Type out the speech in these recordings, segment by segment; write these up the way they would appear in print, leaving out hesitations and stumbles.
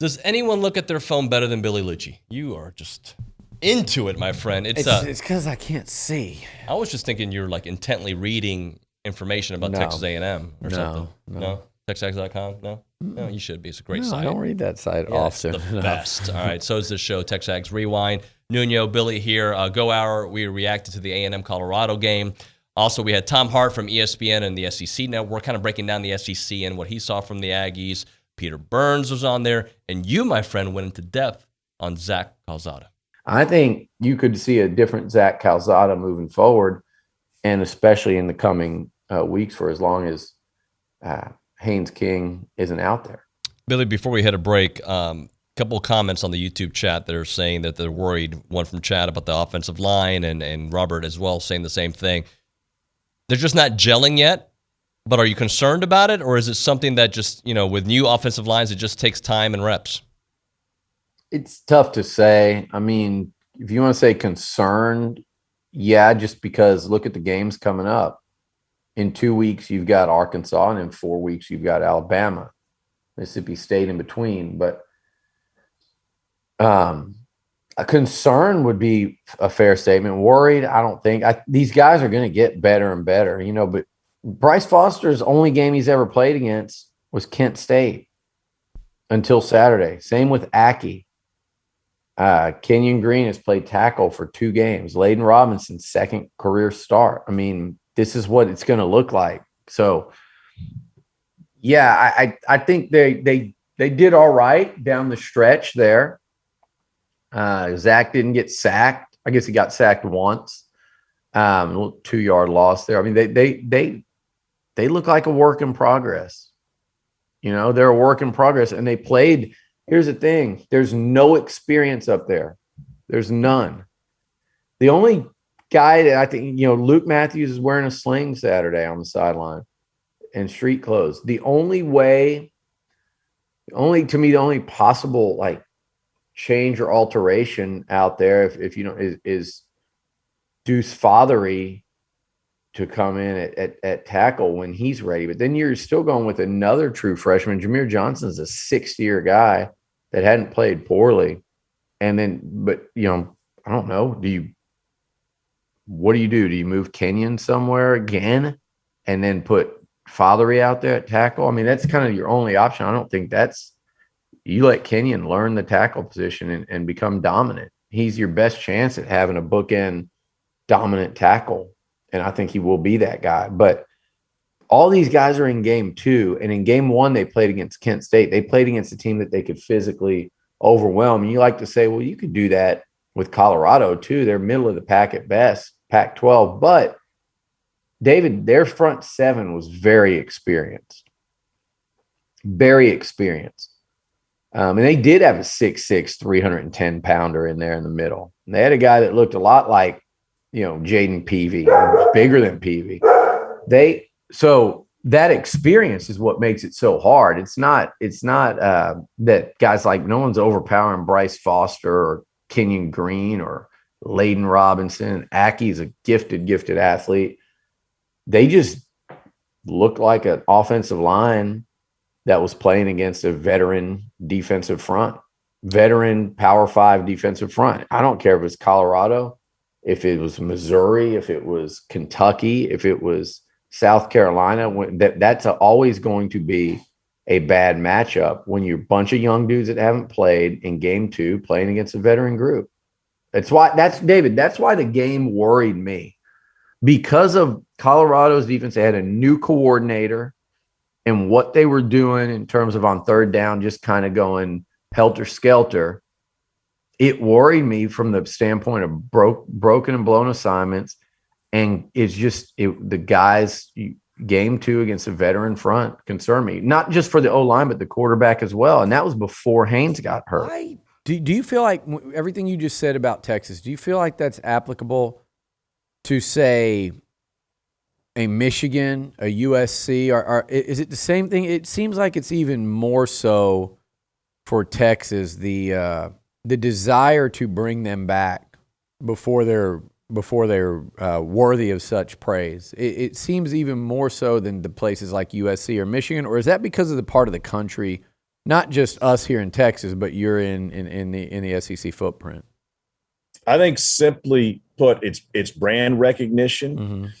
Does anyone look at their phone better than Billy Liucci? You are just into it, my friend. It's because I can't see. I was just thinking you're like intently reading information about Texas A&M or something. No? TexAgs.com? No, you should be. It's a great site. I don't read that site often. It's the best. All right, so is this show, TexAgs Rewind. Nuno, Billy here. Go Hour, we reacted to the A&M Colorado game. Also, we had Tom Hart from ESPN and the SEC Network kind of breaking down the SEC and what he saw from the Aggies. Peter Burns was on there. And you, my friend, went into depth on Zach Calzada. I think you could see a different Zach Calzada moving forward, and especially in the coming weeks for as long as Haynes King isn't out there. Billy, before we hit a break, couple of comments on the YouTube chat that are saying that they're worried. One from Chad about the offensive line, and Robert as well saying the same thing. They're just not gelling yet, but are you concerned about it, or is it something that just, with new offensive lines, it just takes time and reps? It's tough to say. I mean, if you want to say concerned, yeah, just because look at the games coming up. In 2 weeks, you've got Arkansas, and in 4 weeks, you've got Alabama, Mississippi State in between. But a concern would be a fair statement. Worried, I don't think. These guys are going to get better and better, but Bryce Foster's only game he's ever played against was Kent State until Saturday. Same with Aki. Kenyon Green has played tackle for 2 games. Layden Robinson's second career start. I mean, this is what it's going to look like. So, yeah, I think they did all right down the stretch there. Zach didn't get sacked. I guess he got sacked once. A little 2-yard loss there. I mean, they look like a work in progress. They're a work in progress, and they played. Here's the thing: there's no experience up there. There's none. The only guy that I think, Luke Matthews is wearing a sling Saturday on the sideline and street clothes. The only possible change or alteration out there, if is Deuce Fothery to come in at tackle when he's ready. But then you're still going with another true freshman. Jameer Johnson's a 6th-year guy that hadn't played poorly. And then, but I don't know. What do you do? Do you move Kenyon somewhere again and then put Fothery out there at tackle? I mean, that's kind of your only option. I don't think you let Kenyon learn the tackle position and become dominant. He's your best chance at having a bookend dominant tackle. And I think he will be that guy. But all these guys are in game 2. And in game 1, they played against Kent State. They played against a team that they could physically overwhelm. And you like to say, well, you could do that with Colorado too. They're middle of the pack at best, Pac-12. But, David, their front 7 was very experienced. Very experienced. And they did have a 6'6", 310-pounder in there in the middle. And they had a guy that looked a lot like, Jaden Peavy, bigger than Peavy. So that experience is what makes it so hard. It's not that guys no one's overpowering Bryce Foster or Kenyon Green or Layden Robinson. Aki's a gifted athlete. They just look like an offensive line that was playing against a veteran defensive front, veteran Power 5 defensive front. I don't care if it's Colorado, if it was Missouri, if it was Kentucky, if it was South Carolina. That's always going to be a bad matchup when you're a bunch of young dudes that haven't played in game 2 playing against a veteran group. That's why the game worried me. Because of Colorado's defense, they had a new coordinator, and what they were doing in terms of on third down, just kind of going helter-skelter, it worried me from the standpoint of broken and blown assignments. And it's just the guys, game 2 against a veteran front concerned me, not just for the O-line, but the quarterback as well. And that was before Haynes got hurt. Do you feel like everything you just said about Texas, do you feel like that's applicable to, say, a Michigan, a USC, or is it the same thing? It seems like it's even more so for Texas, the desire to bring them back before they're worthy of such praise. It seems even more so than the places like USC or Michigan, or is that because of the part of the country Not just us here in Texas, but you're in the SEC footprint. I think simply put, it's brand recognition.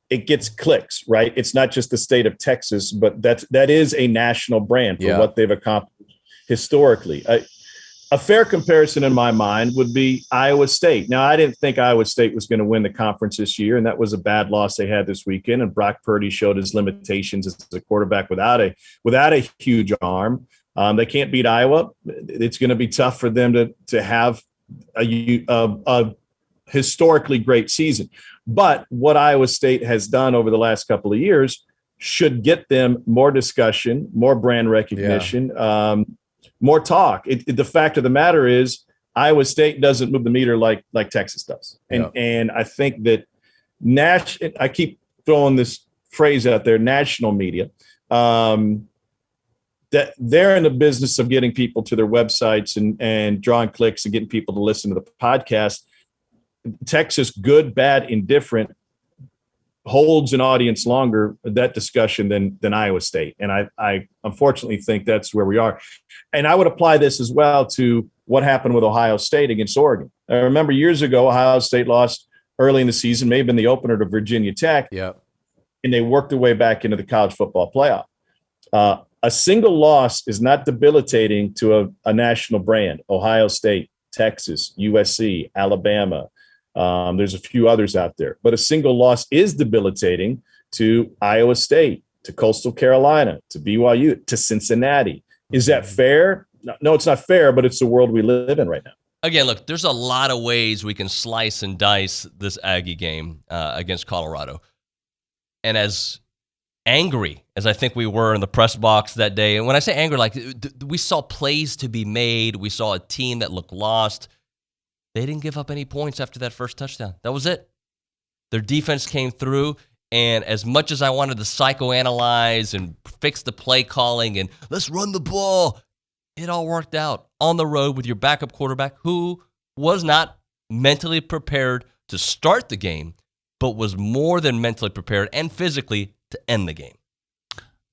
It gets clicks, right? It's not just the state of Texas, but that is a national brand for what they've accomplished historically. A fair comparison in my mind would be Iowa State. Now, I didn't think Iowa State was going to win the conference this year, and that was a bad loss they had this weekend. And Brock Purdy showed his limitations as a quarterback without a huge arm. They can't beat Iowa. It's going to be tough for them to have a historically great season. But what Iowa State has done over the last couple of years should get them more discussion, more brand recognition, more talk. The fact of the matter is Iowa State doesn't move the meter like Texas does. And I think that I keep throwing this phrase out there, national media, that they're in the business of getting people to their websites and drawing clicks and getting people to listen to the podcast. Texas, good, bad, indifferent, holds an audience longer, that discussion, than Iowa State. And I unfortunately think that's where we are. And I would apply this as well to what happened with Ohio State against Oregon. I remember years ago, Ohio State lost early in the season, may have been the opener to Virginia Tech. And they worked their way back into the college football playoff. A single loss is not debilitating to a national brand. Ohio State, Texas, USC, Alabama. There's a few others out there, but a single loss is debilitating to Iowa State, to Coastal Carolina, to BYU, to Cincinnati. Is that fair? No, it's not fair, but it's the world we live in right now. Again, look, there's a lot of ways we can slice and dice this Aggie game against Colorado. And as angry as I think we were in the press box that day, and when I say angry, like we saw plays to be made, we saw a team that looked lost. They didn't give up any points after that first touchdown. That was it. Their defense came through, and as much as I wanted to psychoanalyze and fix the play calling and let's run the ball, it all worked out on the road with your backup quarterback who was not mentally prepared to start the game, but was more than mentally prepared and physically to end the game.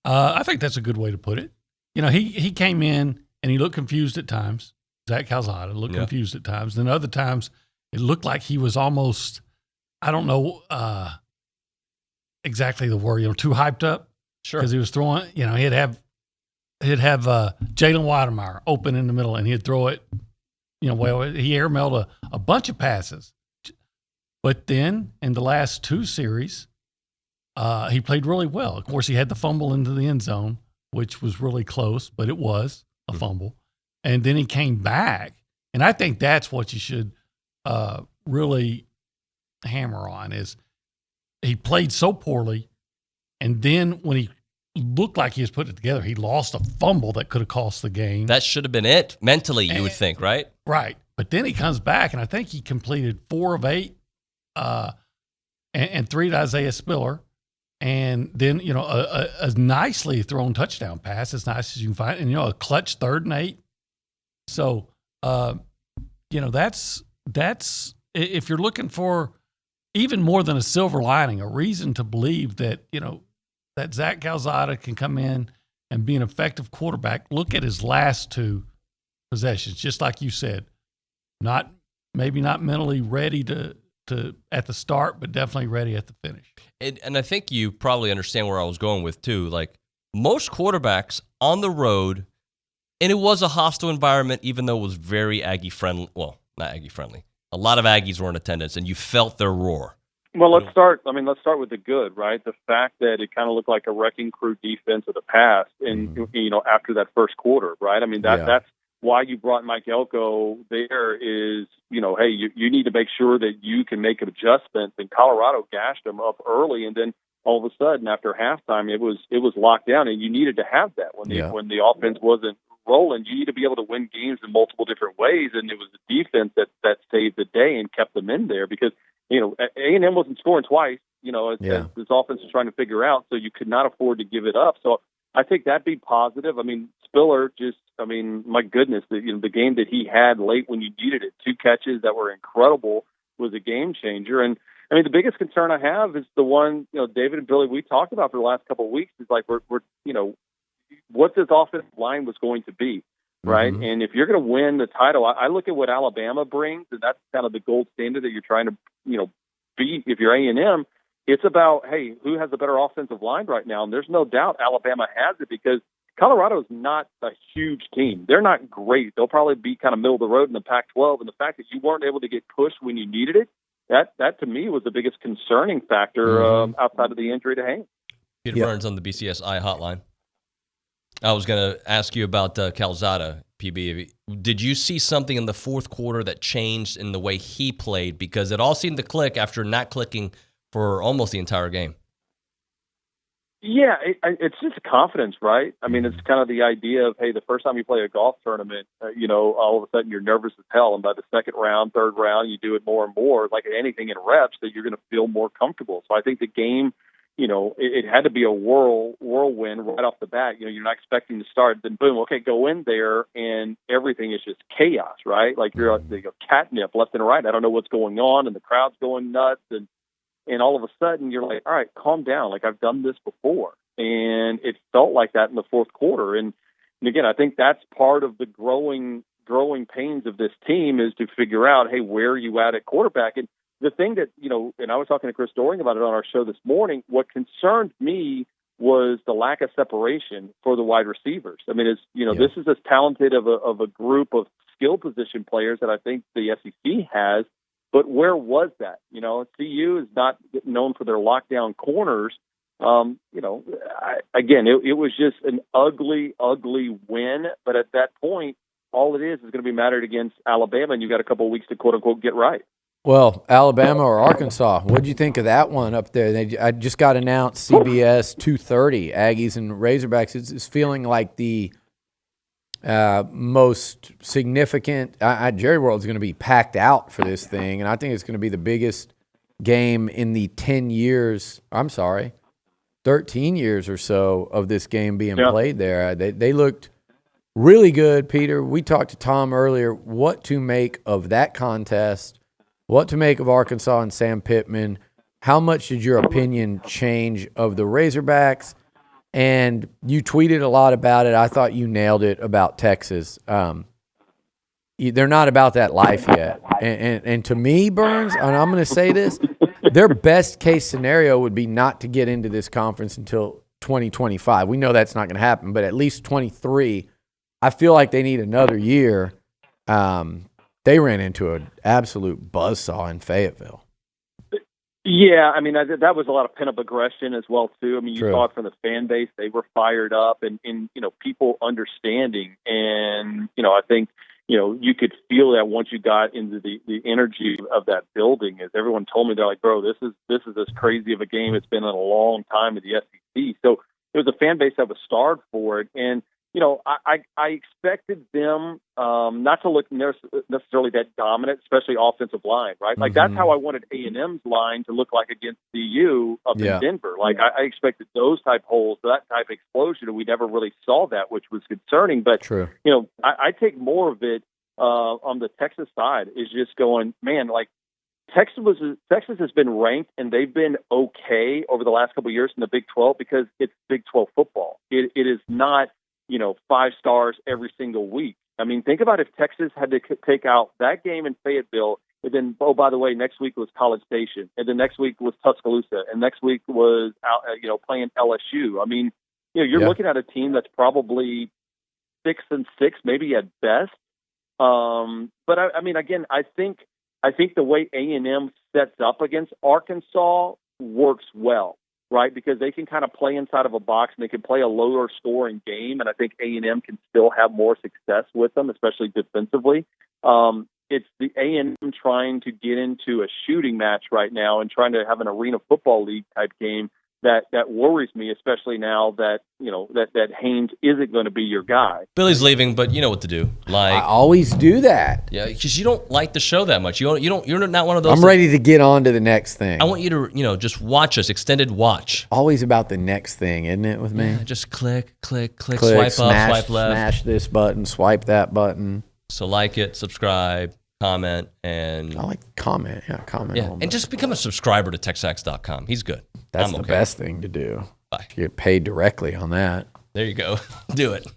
I think that's a good way to put it. He came in and he looked confused at times. Zach Calzada looked confused at times. Then other times, it looked like he was almost, I don't know exactly the word, too hyped up. Sure. Because he was throwing, he'd have Jalen Weidemeyer open in the middle, and he'd throw it, he airmailed a bunch of passes. But then in the last two series, he played really well. Of course, he had the fumble into the end zone, which was really close, but it was a fumble. And then he came back. And I think that's what you should really hammer on is he played so poorly. And then when he looked like he was putting it together, he lost a fumble that could have cost the game. That should have been it mentally, you would think, right? Right. But then he comes back, and I think he completed 4 of 8 and 3 to Isaiah Spiller. And then, a nicely thrown touchdown pass, as nice as you can find, and, a clutch 3rd and 8. So, that's if you're looking for even more than a silver lining, a reason to believe that, that Zach Calzada can come in and be an effective quarterback. Look at his last 2 possessions, just like you said, maybe not mentally ready to at the start, but definitely ready at the finish. And I think you probably understand where I was going with too. Like most quarterbacks on the road, and it was a hostile environment, even though it was very Aggie friendly. Well, not Aggie friendly. A lot of Aggies were in attendance, and you felt their roar. Well, let's start with the good, right? The fact that it kind of looked like a wrecking crew defense of the past, and after that first quarter, right? I mean, that's why you brought Mike Elko there. Is hey, you need to make sure that you can make adjustments. And Colorado gashed them up early, and then all of a sudden after halftime, it was locked down, and you needed to have that when the offense wasn't rolling. You need to be able to win games in multiple different ways, and it was the defense that saved the day and kept them in there because A&M wasn't scoring twice. As this offense is trying to figure out, so you could not afford to give it up. So I think that'd be positive. I mean, Spiller my goodness, the game that he had late when you needed it, 2 catches that were incredible, was a game changer. And I mean, the biggest concern I have is the one David and Billy we talked about for the last couple of weeks is like we're what this offensive line was going to be, right? Mm-hmm. And if you're going to win the title, I look at what Alabama brings, and that's kind of the gold standard that you're trying to, beat. If you're A&M, it's about, hey, who has a better offensive line right now? And there's no doubt Alabama has it, because Colorado is not a huge team. They're not great. They'll probably be kind of middle of the road in the Pac-12. And the fact that you weren't able to get pushed when you needed it, that to me was the biggest concerning factor outside of the injury to Haynes. Peter Burns on the BCSI hotline. I was going to ask you about Calzada, PB. Did you see something in the fourth quarter that changed in the way he played? Because it all seemed to click after not clicking for almost the entire game. Yeah, it's just confidence, right? I mean, it's kind of the idea of, hey, the first time you play a golf tournament, all of a sudden you're nervous as hell. And by the second round, third round, you do it more and more, like anything in reps, that you're going to feel more comfortable. So I think the game, it had to be a whirlwind right off the bat. You're not expecting to start, then boom, okay, go in there, and everything is just chaos, right? Like you're catnip left and right. I don't know what's going on, and the crowd's going nuts, and all of a sudden you're like, all right, calm down. Like, I've done this before. And it felt like that in the fourth quarter. And again, I think that's part of the growing pains of this team, is to figure out, hey, where are you at quarterback? And the thing that, and I was talking to Chris Doring about it on our show this morning, what concerned me was the lack of separation for the wide receivers. I mean, this is as talented of a group of skill position players that I think the SEC has. But where was that? CU is not known for their lockdown corners. Again, it was just an ugly, ugly win. But at that point, all it is going to be mattered against Alabama, and you got a couple of weeks to quote unquote get right. Well, Alabama or Arkansas, what did you think of that one up there? I just got announced CBS 2:30, Aggies and Razorbacks. It's feeling like the most significant. Jerry World's going to be packed out for this thing, and I think it's going to be the biggest game in the 13 years or so of this game being played there. They looked really good, Peter. We talked to Tom earlier what to make of that contest, what to make of Arkansas and Sam Pittman. How much did your opinion change of the Razorbacks? And you tweeted a lot about it. I thought you nailed it about Texas. They're not about that life yet. And to me, Burns, and I'm going to say this, their best case scenario would be not to get into this conference until 2025. We know that's not going to happen, but at least 23. I feel like they need another year. They ran into an absolute buzzsaw in Fayetteville. Yeah, I mean, that was a lot of pent-up aggression as well, too. I mean, you saw it from the fan base. They were fired up and people understanding. And, I think, you could feel that once you got into the energy of that building. As everyone told me, they're like, bro, this is as crazy of a game it's been in a long time in the SEC. So it was a fan base that was starved for it. And, I expected them not to look necessarily that dominant, especially offensive line, right? Like, that's how I wanted A&M's line to look like against CU up in Denver. Like, I expected those type holes, that type of explosion, and we never really saw that, which was concerning. But, I take more of it on the Texas side, is just going, man, like, Texas has been ranked, and they've been okay over the last couple of years in the Big 12 because it's Big 12 football. It is not 5 stars every single week. I mean, think about if Texas had to take out that game in Fayetteville, and then, oh, by the way, next week was College Station, and then next week was Tuscaloosa, and next week was, playing LSU. I mean, you're looking at a team that's probably 6-6, maybe at best. But I mean, again, I think the way A&M sets up against Arkansas works well. Right, because they can kind of play inside of a box and they can play a lower scoring game, and I think A&M can still have more success with them, especially defensively. It's the A&M trying to get into a shooting match right now and trying to have an Arena Football League type game that worries me, especially now that that Haynes isn't going to be your guy. Billy's leaving, but you know what to do. Like, I always do that. Yeah, because you don't like the show that much. You're not one of those. I'm ready to get on to the next thing. I want you to just watch us, extended watch. Always about the next thing, isn't it? With me, yeah, just click, swipe up, swipe left, smash this button, swipe that button. So like it, subscribe, comment, and I like comment. Yeah, comment. Yeah, and just become a subscriber to TexAgs.com. He's good. That's the best thing to do. Bye. You get paid directly on that. There you go. Do it.